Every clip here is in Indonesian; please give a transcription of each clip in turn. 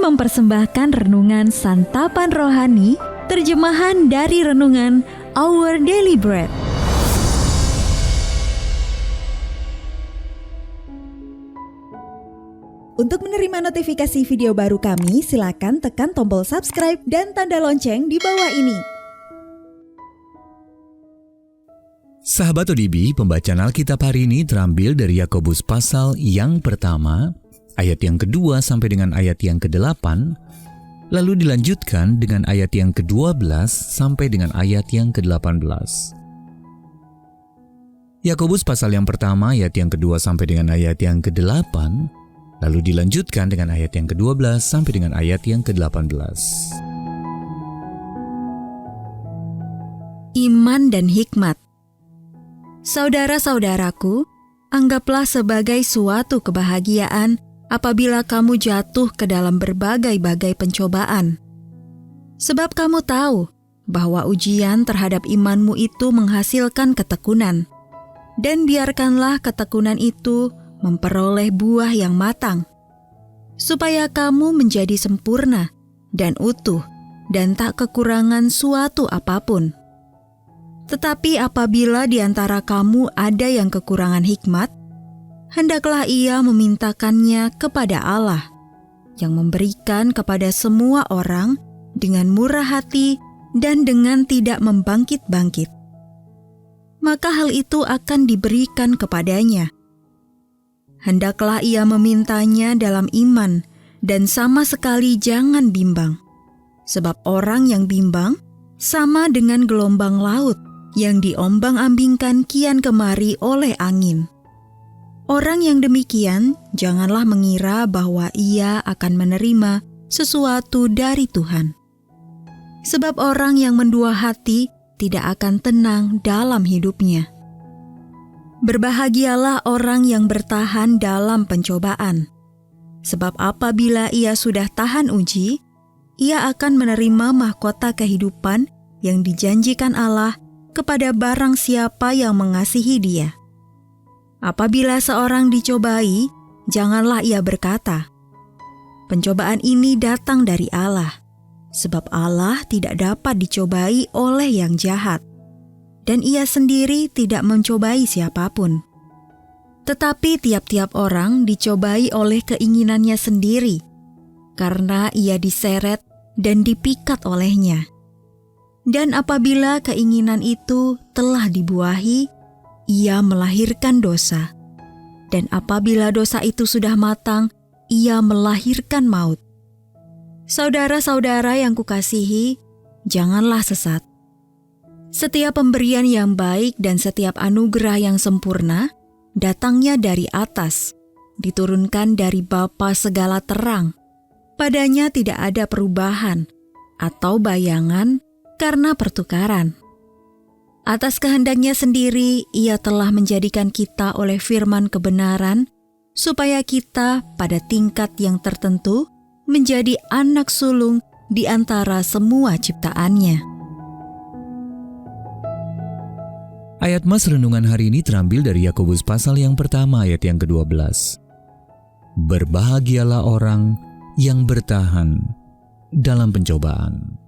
mempersembahkan renungan Santapan Rohani, terjemahan dari renungan Our Daily Bread. Untuk menerima notifikasi video baru kami, silakan tekan tombol subscribe dan tanda lonceng di bawah ini. Sahabat ODB, pembacaan Alkitab hari ini terambil dari Yakobus pasal yang pertama, ayat yang kedua sampai dengan ayat yang ke-8, lalu dilanjutkan dengan ayat yang ke-12 sampai dengan ayat yang ke-18. Yakobus pasal yang pertama, ayat yang kedua sampai dengan ayat yang ke-8, lalu dilanjutkan dengan ayat yang ke-12 sampai dengan ayat yang ke-18. Iman dan hikmat. Saudara-saudaraku, anggaplah sebagai suatu kebahagiaan apabila kamu jatuh ke dalam berbagai-bagai pencobaan. Sebab kamu tahu bahwa ujian terhadap imanmu itu menghasilkan ketekunan. Dan biarkanlah ketekunan itu memperoleh buah yang matang, supaya kamu menjadi sempurna dan utuh dan tak kekurangan suatu apapun. Tetapi apabila di antara kamu ada yang kekurangan hikmat, hendaklah ia memintakannya kepada Allah, yang memberikan kepada semua orang dengan murah hati dan dengan tidak membangkit-bangkit. Maka hal itu akan diberikan kepadanya. Hendaklah ia memintanya dalam iman dan sama sekali jangan bimbang. Sebab orang yang bimbang sama dengan gelombang laut yang diombang-ambingkan kian kemari oleh angin. Orang yang demikian janganlah mengira bahwa ia akan menerima sesuatu dari Tuhan. Sebab orang yang mendua hati tidak akan tenang dalam hidupnya. Berbahagialah orang yang bertahan dalam pencobaan. Sebab apabila ia sudah tahan uji, ia akan menerima mahkota kehidupan yang dijanjikan Allah kepada barang siapa yang mengasihi Dia. Apabila seorang dicobai, janganlah ia berkata, "Pencobaan ini datang dari Allah," sebab Allah tidak dapat dicobai oleh yang jahat, dan Ia sendiri tidak mencobai siapapun. Tetapi tiap-tiap orang dicobai oleh keinginannya sendiri, karena ia diseret dan dipikat olehnya. Dan apabila keinginan itu telah dibuahi, ia melahirkan dosa. Dan apabila dosa itu sudah matang, ia melahirkan maut. Saudara-saudara yang kukasihi, janganlah sesat. Setiap pemberian yang baik dan setiap anugerah yang sempurna datangnya dari atas, diturunkan dari Bapa segala terang. Padanya tidak ada perubahan atau bayangan karena pertukaran. Atas kehendaknya sendiri, Ia telah menjadikan kita oleh firman kebenaran, supaya kita pada tingkat yang tertentu menjadi anak sulung di antara semua ciptaannya. Ayat mas renungan hari ini terambil dari Yakobus pasal yang pertama, ayat yang ke-12. Berbahagialah orang yang bertahan dalam pencobaan.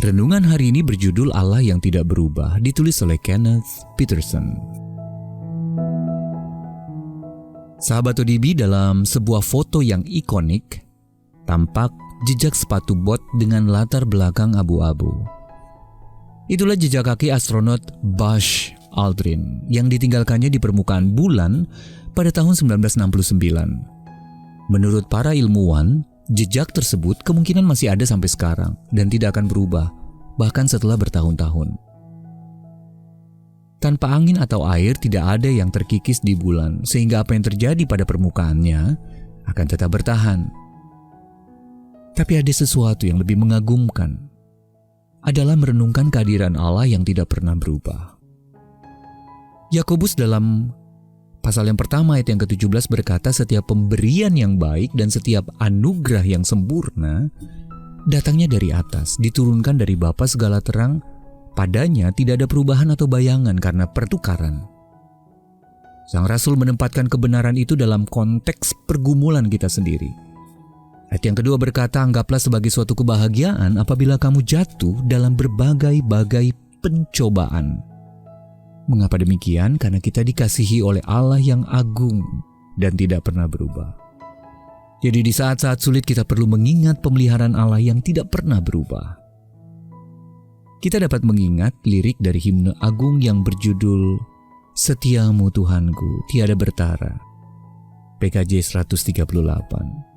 Renungan hari ini berjudul Allah yang tidak berubah, ditulis oleh Kenneth Peterson. Sahabat ODB, dalam sebuah foto yang ikonik, tampak jejak sepatu bot dengan latar belakang abu-abu. Itulah jejak kaki astronot Buzz Aldrin yang ditinggalkannya di permukaan bulan pada tahun 1969. Menurut para ilmuwan, jejak tersebut kemungkinan masih ada sampai sekarang dan tidak akan berubah, bahkan setelah bertahun-tahun. Tanpa angin atau air tidak ada yang terkikis di bulan, sehingga apa yang terjadi pada permukaannya akan tetap bertahan. Tapi ada sesuatu yang lebih mengagumkan, adalah merenungkan kehadiran Allah yang tidak pernah berubah. Yakobus dalam pasal yang pertama ayat yang ke-17 berkata, setiap pemberian yang baik dan setiap anugerah yang sempurna datangnya dari atas, diturunkan dari Bapa segala terang, padanya tidak ada perubahan atau bayangan karena pertukaran. Sang Rasul menempatkan kebenaran itu dalam konteks pergumulan kita sendiri. Ayat yang kedua berkata, anggaplah sebagai suatu kebahagiaan apabila kamu jatuh dalam berbagai-bagai pencobaan. Mengapa demikian? Karena kita dikasihi oleh Allah yang agung dan tidak pernah berubah. Jadi di saat-saat sulit kita perlu mengingat pemeliharaan Allah yang tidak pernah berubah. Kita dapat mengingat lirik dari himne agung yang berjudul Setiamu Tuhanku tiada bertara, PKJ 138.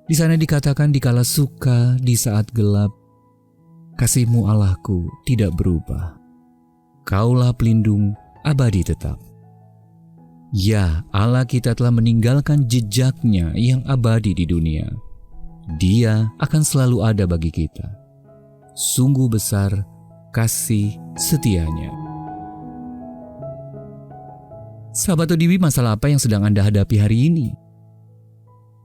Di sana dikatakan, dikala suka, di saat gelap, kasih-Mu Allahku tidak berubah. Kaulah pelindung abadi tetap. Ya, Allah kita telah meninggalkan jejak-Nya yang abadi di dunia. Dia akan selalu ada bagi kita. Sungguh besar kasih setia-Nya. Sahabat ODB, masalah apa yang sedang Anda hadapi hari ini?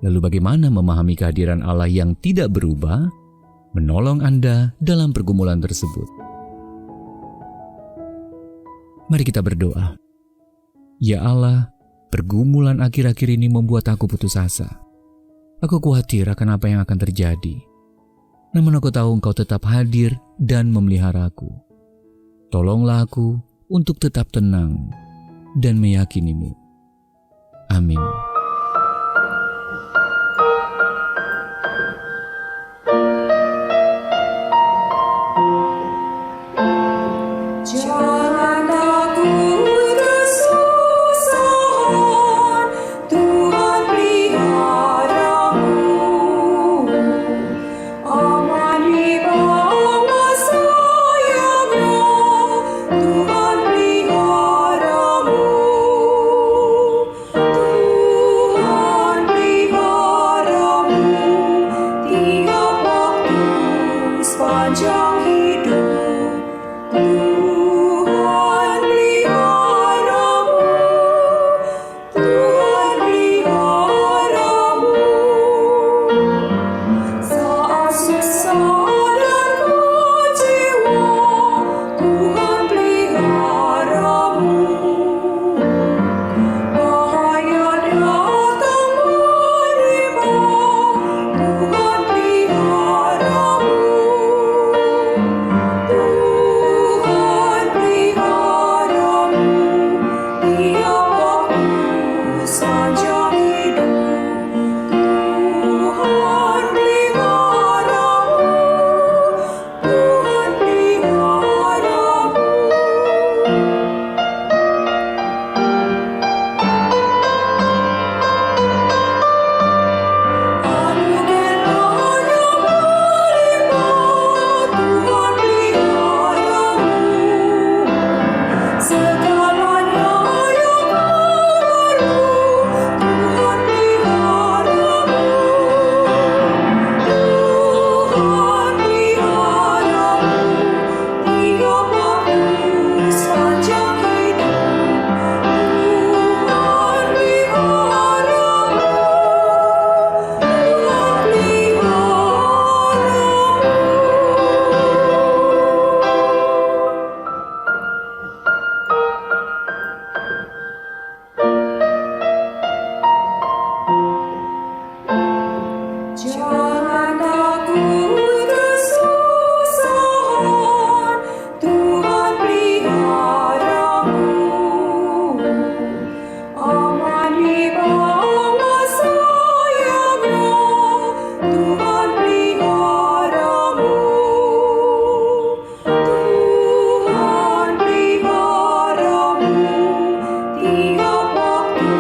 Lalu bagaimana memahami kehadiran Allah yang tidak berubah, menolong Anda dalam pergumulan tersebut? Mari kita berdoa. Ya Allah, pergumulan akhir-akhir ini membuat aku putus asa. Aku khawatir akan apa yang akan terjadi. Namun aku tahu Engkau tetap hadir dan memelihara aku. Tolonglah aku untuk tetap tenang dan meyakini-Mu. Amin. Jangan takut kesusahan, Tuhan peliharamu. Aman di bawah sayap-Nya, Tuhan peliharamu. Tuhan peliharamu tiap waktu sepanjang hidup. Tuhan peliharamu, Tuhan peliharamu. Saat susah dan kecewa, Tuhan peliharamu. Bahaya datang menimpa, Tuhan peliharamu. Tuhan peliharamu tiap waktu sepanjang hidup. Tuhan peliharamu, Tuhan peliharamu. Anugerah-Nya melimpah, Tuhan peliharamu. Segalanya yang baru, Tuhan peliharamu. Tuhan peliharamu tiap waktu sepanjang hidup. Tuhan peliharamu, Tuhan Jangan takut kesusahan, Tuhan peliharamu. Aman di bawah sayap-Nya, Tuhan peliharamu. Tuhan peliharamu tiap waktu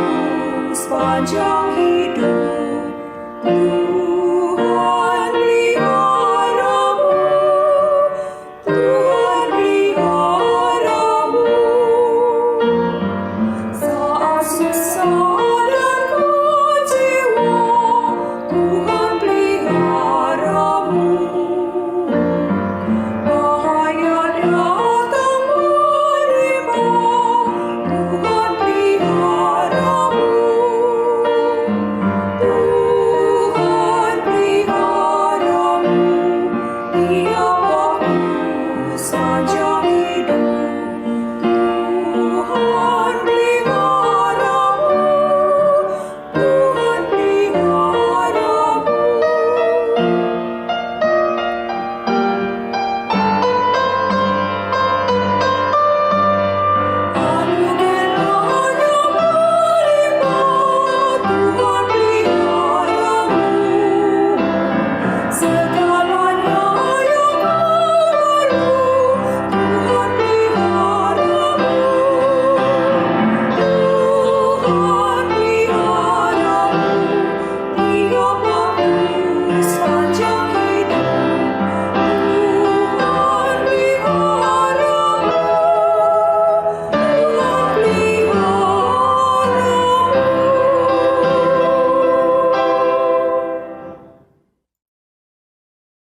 sepanjang